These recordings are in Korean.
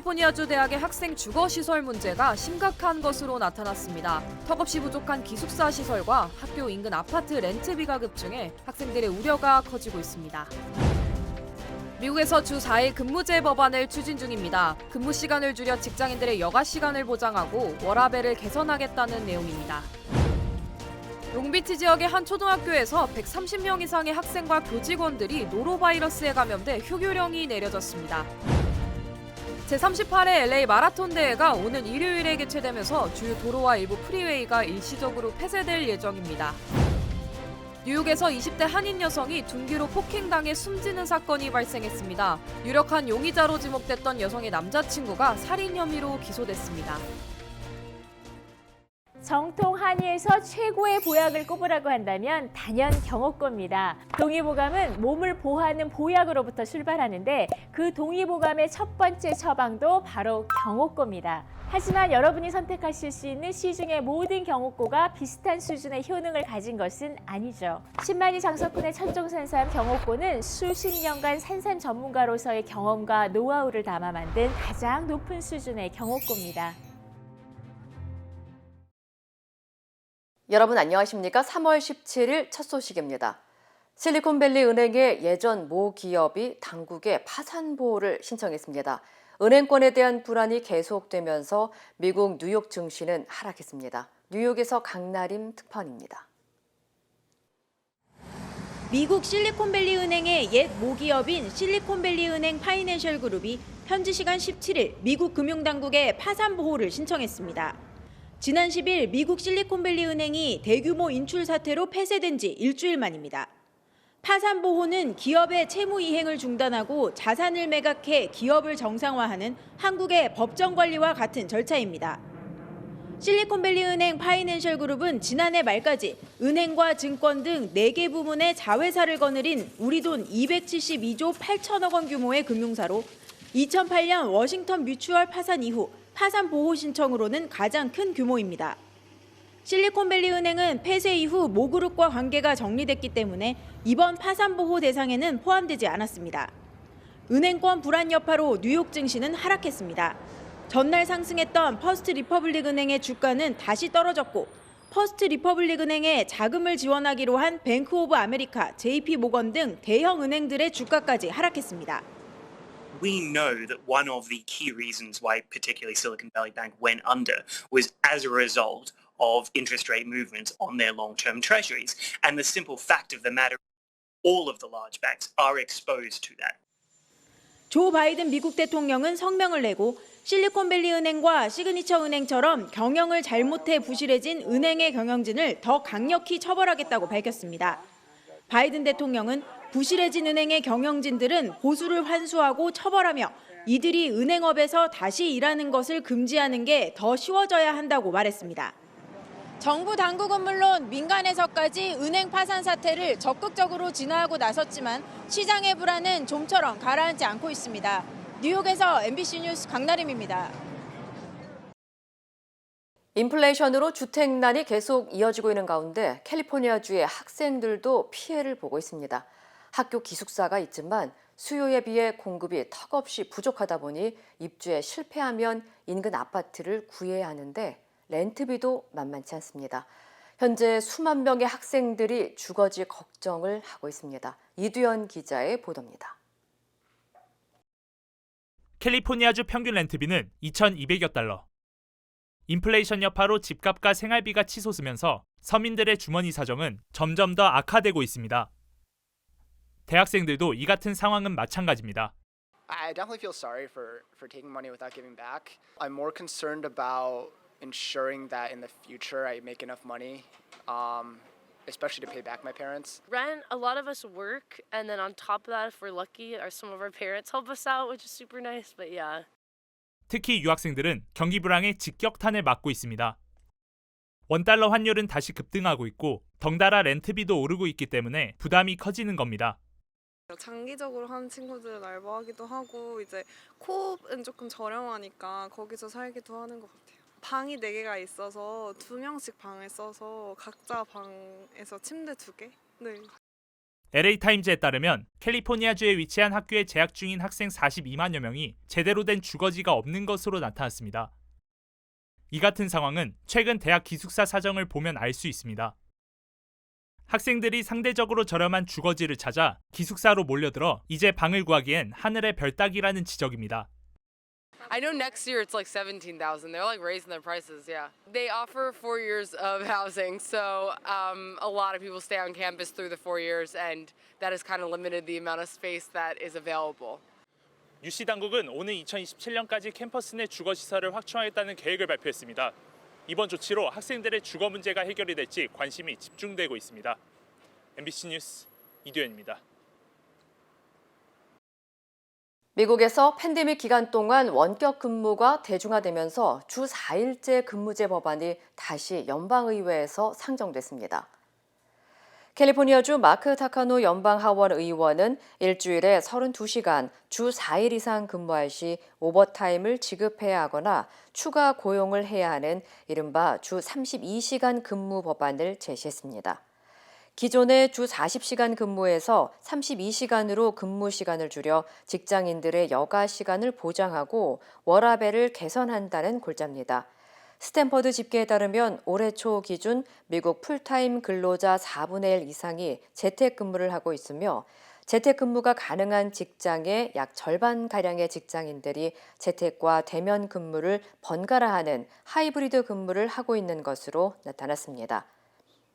캘리포니아주 대학의 학생 주거 시설 문제가 심각한 것으로 나타났습니다. 턱없이 부족한 기숙사 시설과 학교 인근 아파트 렌트비가 급증해 학생들의 우려가 커지고 있습니다. 미국에서 주 4일 근무제 법안을 추진 중입니다. 근무 시간을 줄여 직장인들의 여가 시간을 보장하고 워라밸을 개선하겠다는 내용입니다. 롱비치 지역의 한 초등학교에서 130명 이상의 학생과 교직원들이 노로바이러스에 감염돼 휴교령이 내려졌습니다. 제38회 LA 마라톤 대회가 오는 일요일에 개최되면서 주요 도로와 일부 프리웨이가 일시적으로 폐쇄될 예정입니다. 뉴욕에서 20대 한인 여성이 둔기로 폭행당해 숨지는 사건이 발생했습니다. 유력한 용의자로 지목됐던 여성의 남자친구가 살인 혐의로 기소됐습니다. 정통 한의에서 최고의 보약을 꼽으라고 한다면 단연 경옥고입니다. 동의보감은 몸을 보호하는 보약으로부터 출발하는데 그 동의보감의 첫 번째 처방도 바로 경옥고입니다. 하지만 여러분이 선택하실 수 있는 시중의 모든 경옥고가 비슷한 수준의 효능을 가진 것은 아니죠. 10만이 장석군의 천종산삼 경옥고는 수십 년간 산삼 전문가로서의 경험과 노하우를 담아 만든 가장 높은 수준의 경옥고입니다. 여러분 안녕하십니까? 3월 17일 첫 소식입니다. 실리콘밸리 은행의 예전 모 기업이 당국에 파산 보호를 신청했습니다. 은행권에 대한 불안이 계속되면서 미국 뉴욕 증시는 하락했습니다. 뉴욕에서 강나림 특파원입니다. 미국 실리콘밸리 은행의 옛 모기업인 실리콘밸리 은행 파이낸셜 그룹이 현지 시간 17일 미국 금융당국에 파산 보호를 신청했습니다. 지난 10일 미국 실리콘밸리 은행이 대규모 인출 사태로 폐쇄된 지 일주일 만입니다. 파산 보호는 기업의 채무 이행을 중단하고 자산을 매각해 기업을 정상화하는 한국의 법정 관리와 같은 절차입니다. 실리콘밸리 은행 파이낸셜 그룹은 지난해 말까지 은행과 증권 등 4개 부문의 자회사를 거느린 우리 돈 272조 8천억 원 규모의 금융사로 2008년 워싱턴 뮤추얼 파산 이후 파산 보호 신청으로는 가장 큰 규모입니다. 실리콘밸리 은행은 폐쇄 이후 모그룹과 관계가 정리됐기 때문에 이번 파산 보호 대상에는 포함되지 않았습니다. 은행권 불안 여파로 뉴욕 증시는 하락했습니다. 전날 상승했던 퍼스트 리퍼블릭 은행의 주가는 다시 떨어졌고 퍼스트 리퍼블릭 은행에 자금을 지원하기로 한 뱅크 오브 아메리카, JP 모건 등 대형 은행들의 주가까지 하락했습니다. We know that one of the key reasons why particularly Silicon Valley Bank went under was as a result of interest rate movements on their long-term treasuries. And the simple fact of the matter, all of the large banks are exposed to that. 조 바이든 미국 대통령은 성명을 내고 실리콘밸리 은행과 시그니처 은행처럼 경영을 잘못해 부실해진 은행의 경영진을 더 강력히 처벌하겠다고 밝혔습니다. 바이든 대통령은 부실해진 은행의 경영진들은 보수를 환수하고 처벌하며 이들이 은행업에서 다시 일하는 것을 금지하는 게 더 쉬워져야 한다고 말했습니다. 정부 당국은 물론 민간에서까지 은행 파산 사태를 적극적으로 진화하고 나섰지만 시장의 불안은 좀처럼 가라앉지 않고 있습니다. 뉴욕에서 MBC 뉴스 강나림입니다. 인플레이션으로 주택난이 계속 이어지고 있는 가운데 캘리포니아주의 학생들도 피해를 보고 있습니다. 학교 기숙사가 있지만 수요에 비해 공급이 턱없이 부족하다 보니 입주에 실패하면 인근 아파트를 구해야 하는데 렌트비도 만만치 않습니다. 현재 수만 명의 학생들이 주거지 걱정을 하고 있습니다. 이두현 기자의 보도입니다. 캘리포니아주 평균 렌트비는 2,200여 달러. 인플레이션 여파로 집값과 생활비가 치솟으면서 서민들의 주머니 사정은 점점 더 악화되고 있습니다. 대학생들도 이 같은 상황은 마찬가지입니다. I definitely feel sorry for taking money without giving back. I'm more concerned about ensuring that in the future I make enough money, especially to pay back my parents. Rent, a lot of us work, and then on top of that, if we're lucky, some of our parents help us out, which is super nice, but yeah. 특히 유학생들은 경기 불황에 직격탄을 맞고 있습니다. 원달러 환율은 다시 급등하고 있고 덩달아 렌트비도 오르고 있기 때문에 부담이 커지는 겁니다. 장기적으로 하는 친구들은 알바하기도 하고 이제 코업은 조금 저렴하니까 거기서 살기도 하는 것 같아요. 방이 4개가 있어서 2명씩 방을 써서 각자 방에서 침대 2개? 네. LA타임즈에 따르면 캘리포니아주에 위치한 학교에 재학 중인 학생 42만여 명이 제대로 된 주거지가 없는 것으로 나타났습니다. 이 같은 상황은 최근 대학 기숙사 사정을 보면 알 수 있습니다. 학생들이 상대적으로 저렴한 주거지를 찾아 기숙사로 몰려들어 이제 방을 구하기엔 하늘의 별 따기라는 지적입니다. I know next year it's like 17,000. They're like raising their prices. Yeah, they offer 4 years of housing, so a lot of people stay on campus through the 4 years, and that has kind of limited the amount of space that is available. UC 당국은 오는 2027년까지 캠퍼스 내 주거 시설을 확충하겠다는 계획을 발표했습니다. 이번 조치로 학생들의 주거 문제가 해결이 될지 관심이 집중되고 있습니다. MBC 뉴스 이도현입니다. 미국에서 팬데믹 기간 동안 원격 근무가 대중화되면서 주 4일제 근무제 법안이 다시 연방의회에서 상정됐습니다. 캘리포니아주 마크 타카노 연방하원 의원은 일주일에 32시간 주 4일 이상 근무할 시 오버타임을 지급해야 하거나 추가 고용을 해야 하는 이른바 주 32시간 근무 법안을 제시했습니다. 기존의 주 40시간 근무에서 32시간으로 근무 시간을 줄여 직장인들의 여가 시간을 보장하고 워라밸을 개선한다는 골자입니다. 스탠퍼드 집계에 따르면 올해 초 기준 미국 풀타임 근로자 4분의 1 이상이 재택근무를 하고 있으며 재택근무가 가능한 직장의 약 절반가량의 직장인들이 재택과 대면 근무를 번갈아 하는 하이브리드 근무를 하고 있는 것으로 나타났습니다.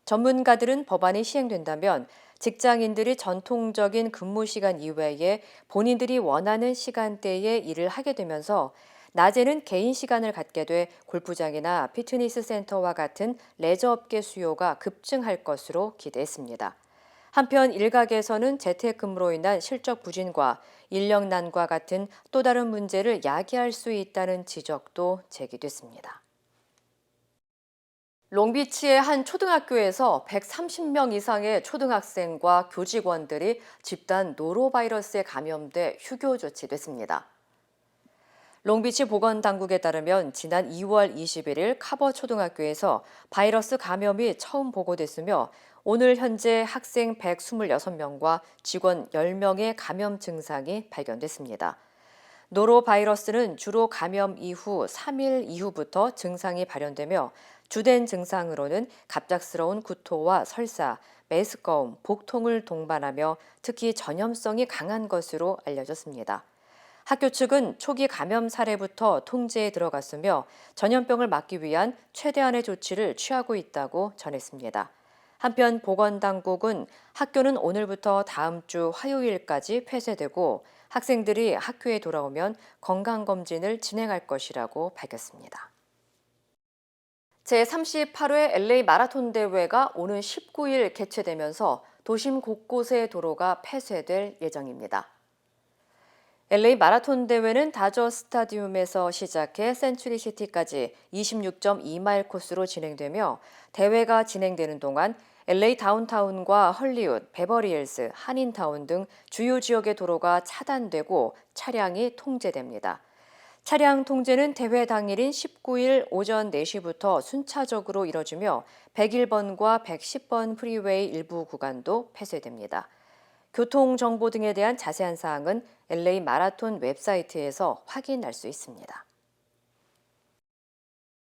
전문가들은 법안이 시행된다면 직장인들이 전통적인 근무 시간 이외에 본인들이 원하는 시간대에 일을 하게 되면서 낮에는 개인 시간을 갖게 돼 골프장이나 피트니스 센터와 같은 레저 업계 수요가 급증할 것으로 기대했습니다. 한편 일각에서는 재택근무로 인한 실적 부진과 인력난과 같은 또 다른 문제를 야기할 수 있다는 지적도 제기됐습니다. 롱비치의 한 초등학교에서 130명 이상의 초등학생과 교직원들이 집단 노로바이러스에 감염돼 휴교 조치됐습니다. 롱비치 보건당국에 따르면 지난 2월 21일 카버 초등학교에서 바이러스 감염이 처음 보고됐으며 오늘 현재 학생 126명과 직원 10명의 감염 증상이 발견됐습니다. 노로바이러스는 주로 감염 이후 3일 이후부터 증상이 발현되며 주된 증상으로는 갑작스러운 구토와 설사, 메스꺼움, 복통을 동반하며 특히 전염성이 강한 것으로 알려졌습니다. 학교 측은 초기 감염 사례부터 통제에 들어갔으며 전염병을 막기 위한 최대한의 조치를 취하고 있다고 전했습니다. 한편 보건당국은 학교는 오늘부터 다음 주 화요일까지 폐쇄되고 학생들이 학교에 돌아오면 건강검진을 진행할 것이라고 밝혔습니다. 제38회 LA 마라톤 대회가 오는 19일 개최되면서 도심 곳곳의 도로가 폐쇄될 예정입니다. LA 마라톤 대회는 다저 스타디움에서 시작해 센츄리시티까지 26.2마일 코스로 진행되며 대회가 진행되는 동안 LA 다운타운과 헐리우드, 베버리힐스, 한인타운 등 주요 지역의 도로가 차단되고 차량이 통제됩니다. 차량 통제는 대회 당일인 19일 오전 4시부터 순차적으로 이뤄지며 101번과 110번 프리웨이 일부 구간도 폐쇄됩니다. 교통정보 등에 대한 자세한 사항은 LA 마라톤 웹사이트에서 확인할 수 있습니다.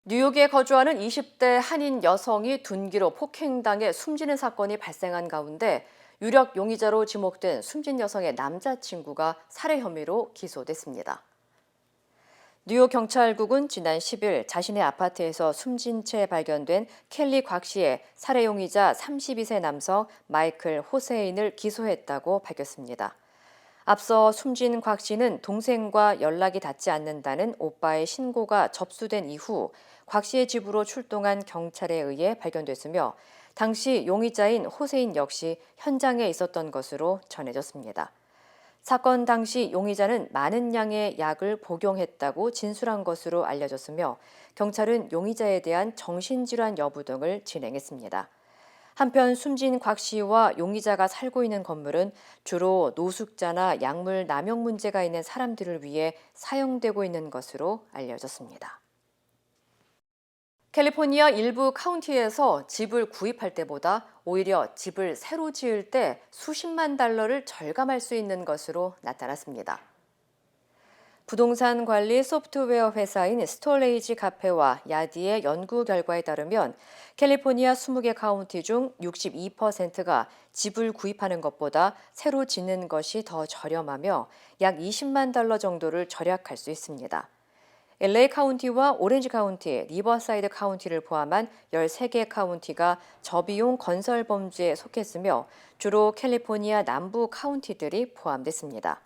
뉴욕에 거주하는 20대 한인 여성이 둔기로 폭행당해 숨지는 사건이 발생한 가운데 유력 용의자로 지목된 숨진 여성의 남자친구가 살해 혐의로 기소됐습니다. 뉴욕 경찰국은 지난 10일 자신의 아파트에서 숨진 채 발견된 켈리 곽 씨의 살해 용의자 32세 남성 마이클 호세인을 기소했다고 밝혔습니다. 앞서 숨진 곽 씨는 동생과 연락이 닿지 않는다는 오빠의 신고가 접수된 이후 곽 씨의 집으로 출동한 경찰에 의해 발견됐으며 당시 용의자인 호세인 역시 현장에 있었던 것으로 전해졌습니다. 사건 당시 용의자는 많은 양의 약을 복용했다고 진술한 것으로 알려졌으며 경찰은 용의자에 대한 정신질환 여부 등을 진행했습니다. 한편 숨진 곽 씨와 용의자가 살고 있는 건물은 주로 노숙자나 약물 남용 문제가 있는 사람들을 위해 사용되고 있는 것으로 알려졌습니다. 캘리포니아 일부 카운티에서 집을 구입할 때보다 오히려 집을 새로 지을 때 수십만 달러를 절감할 수 있는 것으로 나타났습니다. 부동산 관리 소프트웨어 회사인 스톨레이지 카페와 야디의 연구 결과에 따르면 캘리포니아 20개 카운티 중 62%가 집을 구입하는 것보다 새로 짓는 것이 더 저렴하며 약 20만 달러 정도를 절약할 수 있습니다. LA 카운티와 오렌지 카운티, 리버사이드 카운티를 포함한 13개 카운티가 저비용 건설 범주에 속했으며 주로 캘리포니아 남부 카운티들이 포함됐습니다.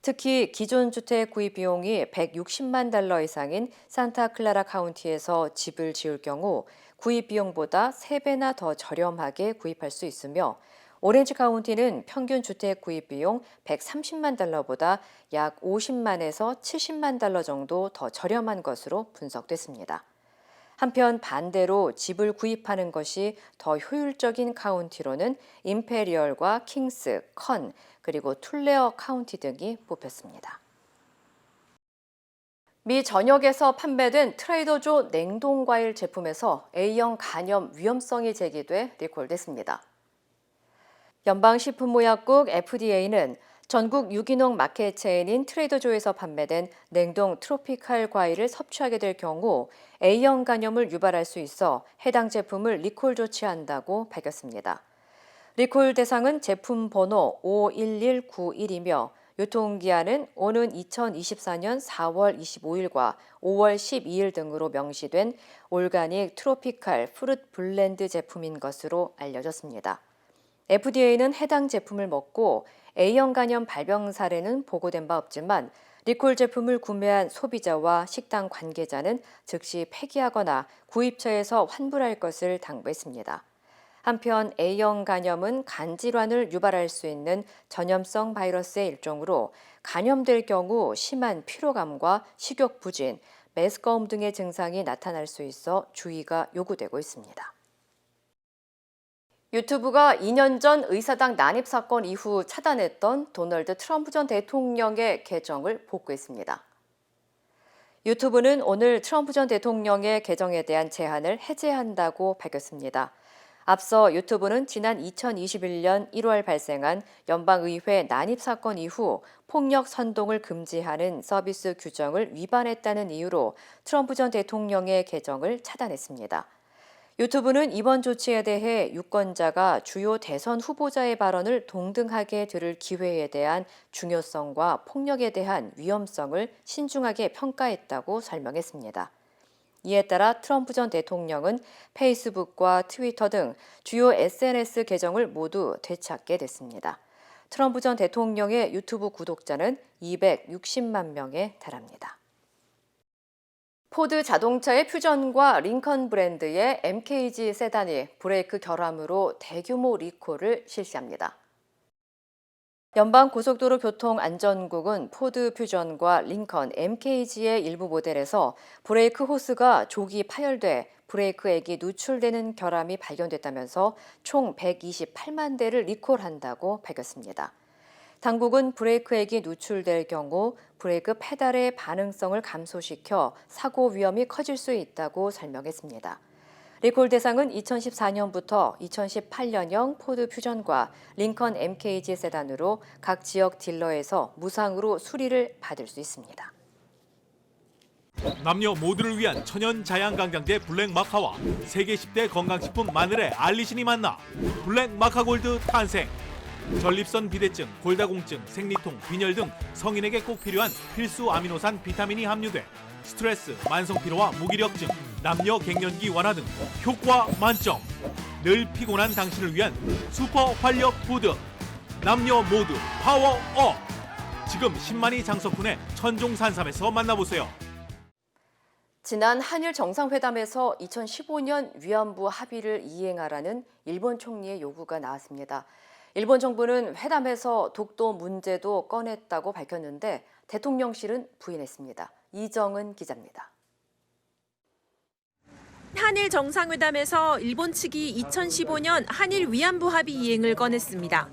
특히 기존 주택 구입 비용이 160만 달러 이상인 산타클라라 카운티에서 집을 지을 경우 구입 비용보다 3배나 더 저렴하게 구입할 수 있으며 오렌지 카운티는 평균 주택 구입 비용 130만 달러보다 약 50만에서 70만 달러 정도 더 저렴한 것으로 분석됐습니다. 한편 반대로 집을 구입하는 것이 더 효율적인 카운티로는 임페리얼과 킹스, 컨, 그리고 툴레어 카운티 등이 뽑혔습니다. 미 전역에서 판매된 트레이더조 냉동과일 제품에서 A형 간염 위험성이 제기돼 리콜됐습니다. 연방식품의약국 FDA는 전국 유기농 마켓 체인인 트레이더조에서 판매된 냉동 트로피칼 과일을 섭취하게 될 경우 A형 간염을 유발할 수 있어 해당 제품을 리콜 조치한다고 밝혔습니다. 리콜 대상은 제품 번호 51191이며 유통기한은 오는 2024년 4월 25일과 5월 12일 등으로 명시된 올가닉 트로피칼 프루트 블렌드 제품인 것으로 알려졌습니다. FDA는 해당 제품을 먹고 A형 간염 발병 사례는 보고된 바 없지만 리콜 제품을 구매한 소비자와 식당 관계자는 즉시 폐기하거나 구입처에서 환불할 것을 당부했습니다. 한편 A형 간염은 간 질환을 유발할 수 있는 전염성 바이러스의 일종으로 간염될 경우 심한 피로감과 식욕 부진, 메스꺼움 등의 증상이 나타날 수 있어 주의가 요구되고 있습니다. 유튜브가 2년 전 의사당 난입 사건 이후 차단했던 도널드 트럼프 전 대통령의 계정을 복구했습니다. 유튜브는 오늘 트럼프 전 대통령의 계정에 대한 제한을 해제한다고 밝혔습니다. 앞서 유튜브는 지난 2021년 1월 발생한 연방의회 난입 사건 이후 폭력 선동을 금지하는 서비스 규정을 위반했다는 이유로 트럼프 전 대통령의 계정을 차단했습니다. 유튜브는 이번 조치에 대해 유권자가 주요 대선 후보자의 발언을 동등하게 들을 기회에 대한 중요성과 폭력에 대한 위험성을 신중하게 평가했다고 설명했습니다. 이에 따라 트럼프 전 대통령은 페이스북과 트위터 등 주요 SNS 계정을 모두 되찾게 됐습니다. 트럼프 전 대통령의 유튜브 구독자는 260만 명에 달합니다. 포드 자동차의 퓨전과 링컨 브랜드의 MKG 세단이 브레이크 결함으로 대규모 리콜을 실시합니다. 연방고속도로교통안전국은 포드 퓨전과 링컨 MKG의 일부 모델에서 브레이크 호스가 조기 파열돼 브레이크액이 누출되는 결함이 발견됐다면서 총 128만 대를 리콜한다고 밝혔습니다. 당국은 브레이크액이 누출될 경우 브레이크 페달의 반응성을 감소시켜 사고 위험이 커질 수 있다고 설명했습니다. 리콜 대상은 2014년부터 2018년형 포드 퓨전과 링컨 MKG 세단으로 각 지역 딜러에서 무상으로 수리를 받을 수 있습니다. 남녀 모두를 위한 천연 자양강장제 블랙 마카와 세계 10대 건강식품 마늘의 알리신이 만나 블랙 마카골드 탄생. 전립선 비대증, 골다공증, 생리통, 빈혈 등 성인에게 꼭 필요한 필수 아미노산 비타민이 함유돼 스트레스, 만성피로와 무기력증, 남녀 갱년기 완화 등 효과 만점. 늘 피곤한 당신을 위한 슈퍼 활력 푸드. 남녀 모두 파워업. 지금 10만이 장석훈의 천종산삼에서 만나보세요. 지난 한일 정상회담에서 2015년 위안부 합의를 이행하라는 일본 총리의 요구가 나왔습니다. 일본 정부는 회담에서 독도 문제도 꺼냈다고 밝혔는데 대통령실은 부인했습니다. 이정은 기자입니다. 한일 정상회담에서 일본 측이 2015년 한일 위안부 합의 이행을 꺼냈습니다.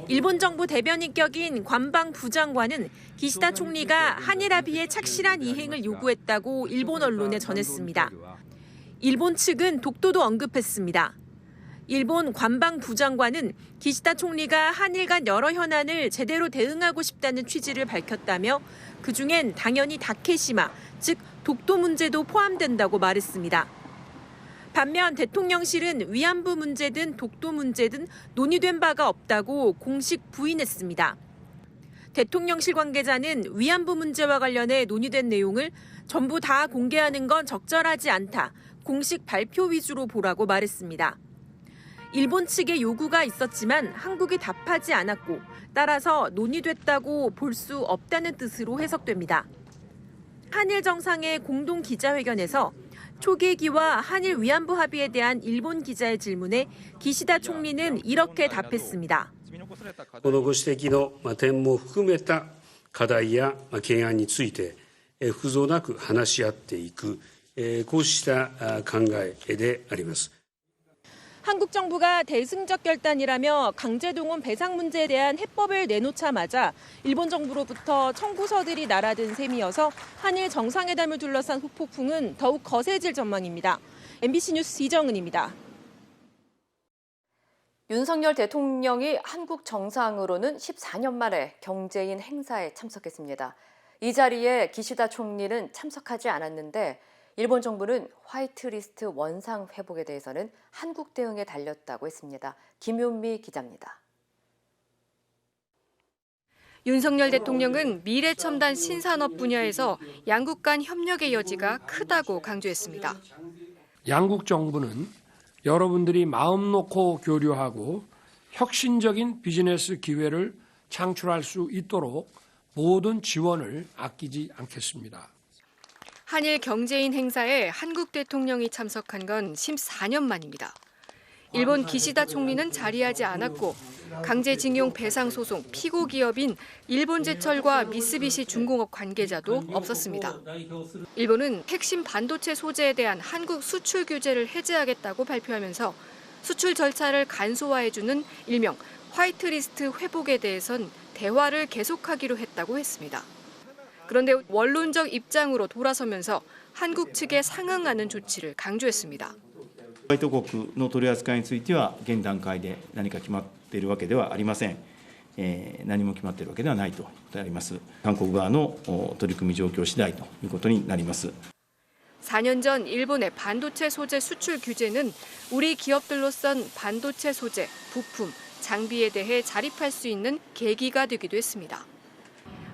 일본 정부 대변인격인 관방 부장관은 기시다 총리가 한일 합의의 착실한 이행을 요구했다고 일본 언론에 전했습니다. 일본 측은 독도도 언급했습니다. 일본 관방부장관은 기시다 총리가 한일 간 여러 현안을 제대로 대응하고 싶다는 취지를 밝혔다며 그중엔 당연히 다케시마, 즉 독도 문제도 포함된다고 말했습니다. 반면 대통령실은 위안부 문제든 독도 문제든 논의된 바가 없다고 공식 부인했습니다. 대통령실 관계자는 위안부 문제와 관련해 논의된 내용을 전부 다 공개하는 건 적절하지 않다. 공식 발표 위주로 보라고 말했습니다. 일본 측의 요구가 있었지만 한국이 답하지 않았고 따라서 논의됐다고 볼 수 없다는 뜻으로 해석됩니다. 한일 정상의 공동 기자회견에서 초계기와 한일 위안부 합의에 대한 일본 기자의 질문에 기시다 총리는 이렇게 답했습니다. このご指摘の点も含めた課題や懸案について不増なく話し合っていくこうした考えであります。 한국 정부가 대승적 결단이라며 강제동원 배상 문제에 대한 해법을 내놓자마자 일본 정부로부터 청구서들이 날아든 셈이어서 한일 정상회담을 둘러싼 후폭풍은 더욱 거세질 전망입니다. MBC 뉴스 이정은입니다. 윤석열 대통령이 한국 정상으로는 14년 만에 경제인 행사에 참석했습니다. 이 자리에 기시다 총리는 참석하지 않았는데 일본 정부는 화이트리스트 원상 회복에 대해서는 한국 대응에 달렸다고 했습니다. 김윤미 기자입니다. 윤석열 대통령은 미래첨단 신산업 분야에서 양국 간 협력의 여지가 크다고 강조했습니다. 양국 정부는 여러분들이 마음 놓고 교류하고 혁신적인 비즈니스 기회를 창출할 수 있도록 모든 지원을 아끼지 않겠습니다. 한일 경제인 행사에 한국 대통령이 참석한 건 14년 만입니다. 일본 기시다 총리는 자리하지 않았고 강제징용 배상 소송 피고 기업인 일본제철과 미쓰비시 중공업 관계자도 없었습니다. 일본은 핵심 반도체 소재에 대한 한국 수출 규제를 해제하겠다고 발표하면서 수출 절차를 간소화해주는 일명 화이트리스트 회복에 대해선 대화를 계속하기로 했다고 했습니다. 그런데 원론적 입장으로 돌아서면서 한국 측에 상응하는 조치를 강조했습니다. ホワイト国の取り扱いについては現段階で何か決まっているわけではありません。何も決まっているわけではないということであります。韓国側の取り組み状況次第ということになります。 4년 전 일본의 반도체 소재 수출 규제는 우리 기업들로선 반도체 소재, 부품, 장비에 대해 자립할 수 있는 계기가 되기도 했습니다.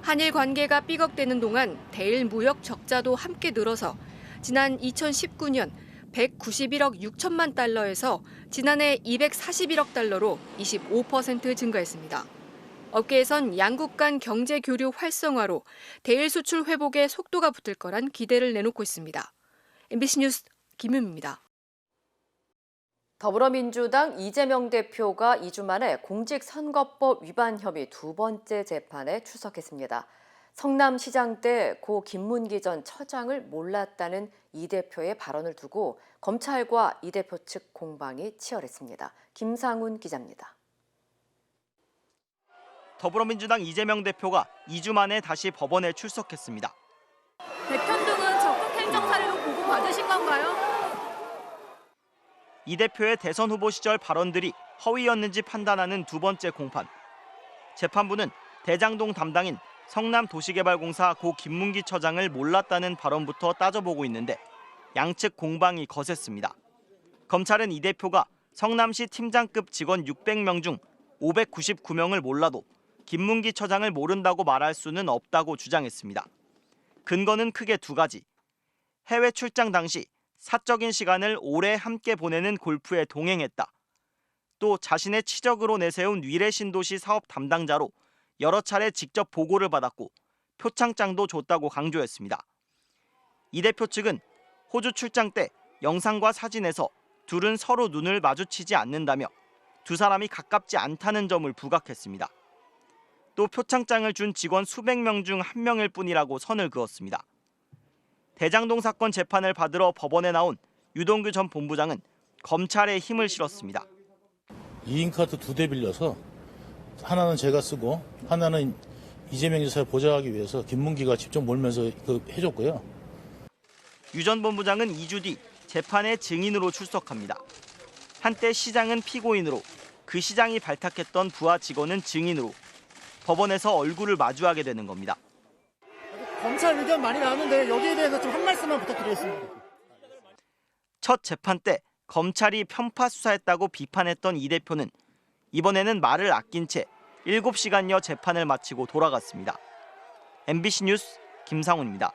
한일 관계가 삐걱대는 동안 대일 무역 적자도 함께 늘어서 지난 2019년 191억 6천만 달러에서 지난해 241억 달러로 25% 증가했습니다. 업계에선 양국 간 경제 교류 활성화로 대일 수출 회복에 속도가 붙을 거란 기대를 내놓고 있습니다. MBC 뉴스 김윤입니다. 더불어민주당 이재명 대표가 2주 만에 공직선거법 위반 혐의 두 번째 재판에 출석했습니다. 성남시장 때 고 김문기 전 처장을 몰랐다는 이 대표의 발언을 두고 검찰과 이 대표 측 공방이 치열했습니다. 김상훈 기자입니다. 더불어민주당 이재명 대표가 2주 만에 다시 법원에 출석했습니다. 백현 등은 적극 행정 사례로 보고받으신 건가요? 이 대표의 대선 후보 시절 발언들이 허위였는지 판단하는 두 번째 공판. 재판부는 대장동 담당인 성남도시개발공사 고 김문기 처장을 몰랐다는 발언부터 따져보고 있는데 양측 공방이 거셌습니다. 검찰은 이 대표가 성남시 팀장급 직원 600명 중 599명을 몰라도 김문기 처장을 모른다고 말할 수는 없다고 주장했습니다. 근거는 크게 두 가지. 해외 출장 당시 사적인 시간을 오래 함께 보내는 골프에 동행했다. 또 자신의 치적으로 내세운 위례신도시 사업 담당자로 여러 차례 직접 보고를 받았고 표창장도 줬다고 강조했습니다. 이 대표 측은 호주 출장 때 영상과 사진에서 둘은 서로 눈을 마주치지 않는다며 두 사람이 가깝지 않다는 점을 부각했습니다. 또 표창장을 준 직원 수백 명 중 한 명일 뿐이라고 선을 그었습니다. 대장동 사건 재판을 받으러 법원에 나온 유동규 전 본부장은 검찰에 힘을 실었습니다. 2인 카드 2대 빌려서 하나는 제가 쓰고 하나는 이재명 지사를 보좌하기 위해서 김문기가 직접 몰면서 해줬고요. 유 전 본부장은 2주 뒤 재판에 증인으로 출석합니다. 한때 시장은 피고인으로 그 시장이 발탁했던 부하 직원은 증인으로 법원에서 얼굴을 마주하게 되는 겁니다. 검찰 의견 많이 나왔는데 여기에 대해서 좀 한 말씀만 부탁드리겠습니다. 첫 재판 때 검찰이 편파 수사했다고 비판했던 이 대표는 이번에는 말을 아낀 채 7시간여 재판을 마치고 돌아갔습니다. MBC 뉴스 김상훈입니다.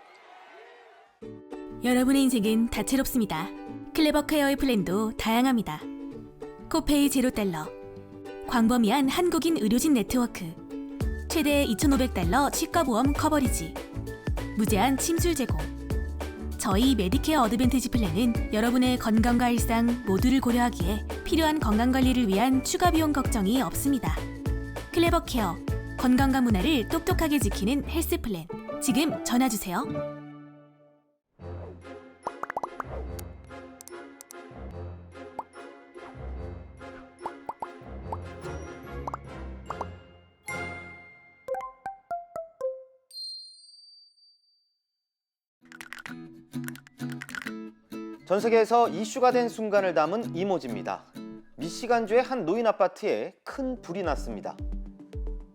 여러분의 인생은 다채롭습니다. 클레버 케어의 플랜도 다양합니다. 코페이 $0, 광범위한 한국인 의료진 네트워크, 최대 $2,500 치과보험 커버리지, 무제한 침술 제공. 저희 메디케어 어드밴티지 플랜은 여러분의 건강과 일상 모두를 고려하기에 필요한 건강관리를 위한 추가 비용 걱정이 없습니다. 클레버 케어, 건강과 문화를 똑똑하게 지키는 헬스 플랜. 지금 전화주세요. 전 세계에서 이슈가 된 순간을 담은 이모지입니다. 미시간주의 한 노인 아파트에 큰 불이 났습니다.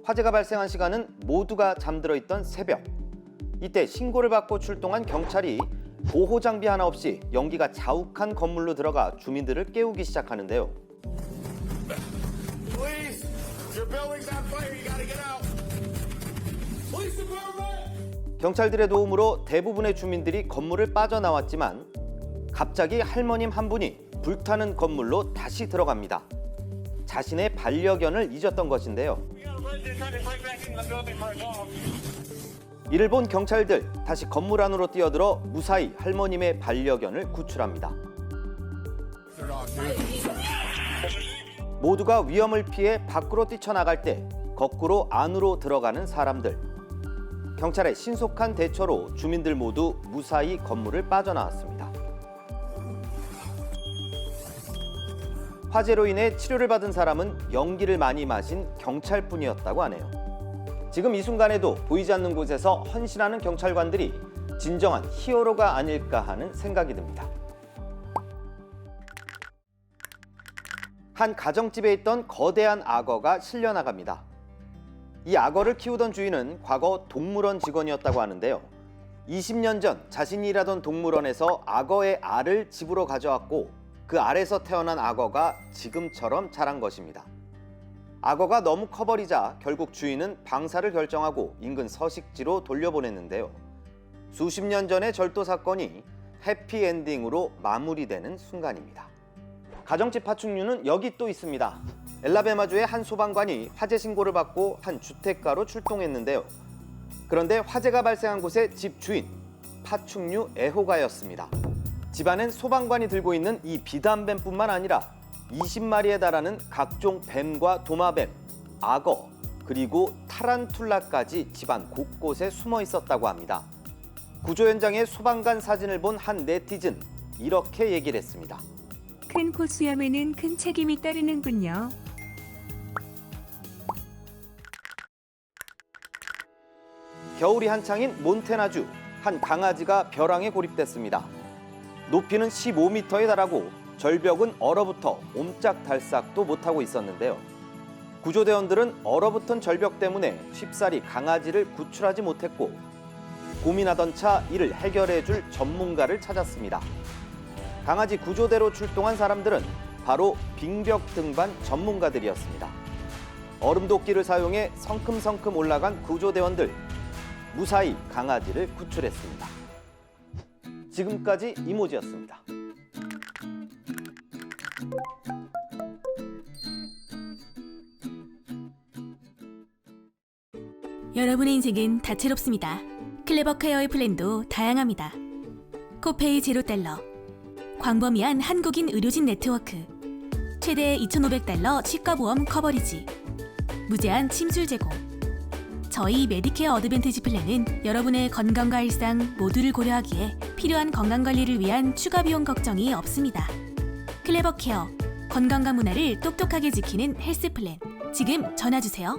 화재가 발생한 시간은 모두가 잠들어 있던 새벽. 이때 신고를 받고 출동한 경찰이 보호 장비 하나 없이 연기가 자욱한 건물로 들어가 주민들을 깨우기 시작하는데요. 경찰들의 도움으로 대부분의 주민들이 건물을 빠져나왔지만 갑자기 할머님 한 분이 불타는 건물로 다시 들어갑니다. 자신의 반려견을 잊었던 것인데요. 이를 본 경찰들 다시 건물 안으로 뛰어들어 무사히 할머님의 반려견을 구출합니다. 모두가 위험을 피해 밖으로 뛰쳐나갈 때 거꾸로 안으로 들어가는 사람들. 경찰의 신속한 대처로 주민들 모두 무사히 건물을 빠져나왔습니다. 화재로 인해 치료를 받은 사람은 연기를 많이 마신 경찰뿐이었다고 하네요. 지금 이 순간에도 보이지 않는 곳에서 헌신하는 경찰관들이 진정한 히어로가 아닐까 하는 생각이 듭니다. 한 가정집에 있던 거대한 악어가 실려나갑니다. 이 악어를 키우던 주인은 과거 동물원 직원이었다고 하는데요. 20년 전 자신이 일하던 동물원에서 악어의 알을 집으로 가져왔고 그 알에서 태어난 악어가 지금처럼 자란 것입니다. 악어가 너무 커버리자 결국 주인은 방사를 결정하고 인근 서식지로 돌려보냈는데요. 수십 년 전의 절도 사건이 해피엔딩으로 마무리되는 순간입니다. 가정집 파충류는 여기 또 있습니다. 엘라베마주의 한 소방관이 화재 신고를 받고 한 주택가로 출동했는데요. 그런데 화재가 발생한 곳의 집 주인, 파충류 애호가였습니다. 집안엔 소방관이 들고 있는 이 비단뱀뿐만 아니라 20마리에 달하는 각종 뱀과 도마뱀, 악어, 그리고 타란툴라까지 집안 곳곳에 숨어 있었다고 합니다. 구조 현장의 소방관 사진을 본 한 네티즌, 이렇게 얘기를 했습니다. 큰 고수염에는 큰 책임이 따르는군요. 겨울이 한창인 몬태나주, 한 강아지가 벼랑에 고립됐습니다. 높이는 15m에 달하고 절벽은 얼어붙어 옴짝달싹도 못하고 있었는데요. 구조대원들은 얼어붙은 절벽 때문에 쉽사리 강아지를 구출하지 못했고 고민하던 차 이를 해결해줄 전문가를 찾았습니다. 강아지 구조대로 출동한 사람들은 바로 빙벽 등반 전문가들이었습니다. 얼음도끼를 사용해 성큼성큼 올라간 구조대원들, 무사히 강아지를 구출했습니다. 지금까지 이모지였습니다. 여러분의 인생은 다채롭습니다. 클레버 케어의 플랜도 다양합니다. 코페이 $0, 광범위한 한국인 의료진 네트워크, 최대 $2,500 치과보험 커버리지, 무제한 침술 제공. 저희 메디케어 어드밴티지 플랜은 여러분의 건강과 일상 모두를 고려하기에 필요한 건강관리를 위한 추가 비용 걱정이 없습니다. 클레버 케어, 건강과 문화를 똑똑하게 지키는 헬스 플랜. 지금 전화주세요.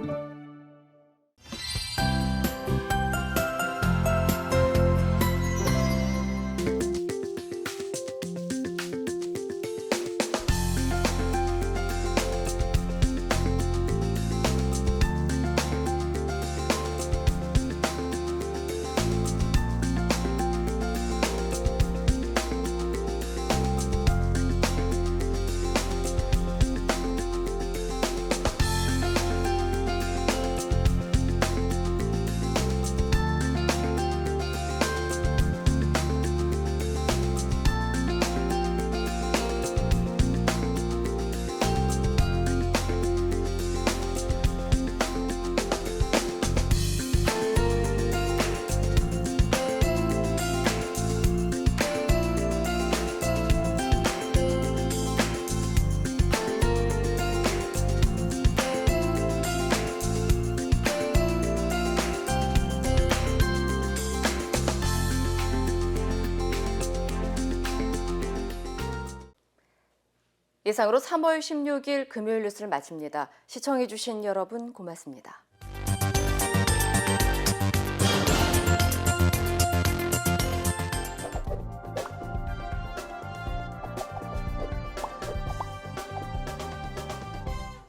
이상으로 3월 16일 금요일 뉴스를 마칩니다. 시청해주신 여러분 고맙습니다.